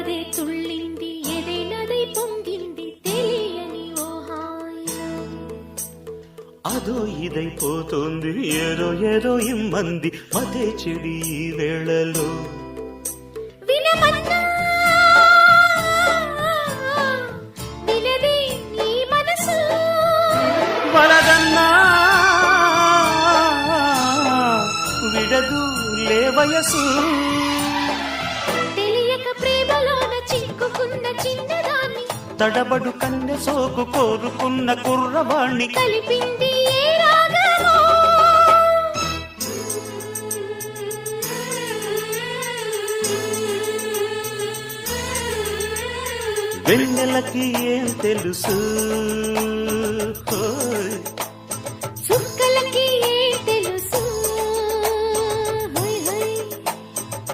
మదే తుళ్ళింది ఎదైనదై పొంగింది తెలియని ఓ హాయి అదో ఇదైపోతుంది ఏదో ఏదో ఇమ్మంది మదే చెడి ఈ వేళలో వినమన్నా వినదే నీ మనసు వలదన్నా విడదు లే వయసు తెలియక ప్రేమలోన చిక్కుకున్న చిన్నదాన్ని తడబడు కన్నె సోకు కోరుకున్న కుర్రవాణ్ణి కలిపింది ఏ రాగమో వెన్నెలకి ఏం తెలుసు హోయ్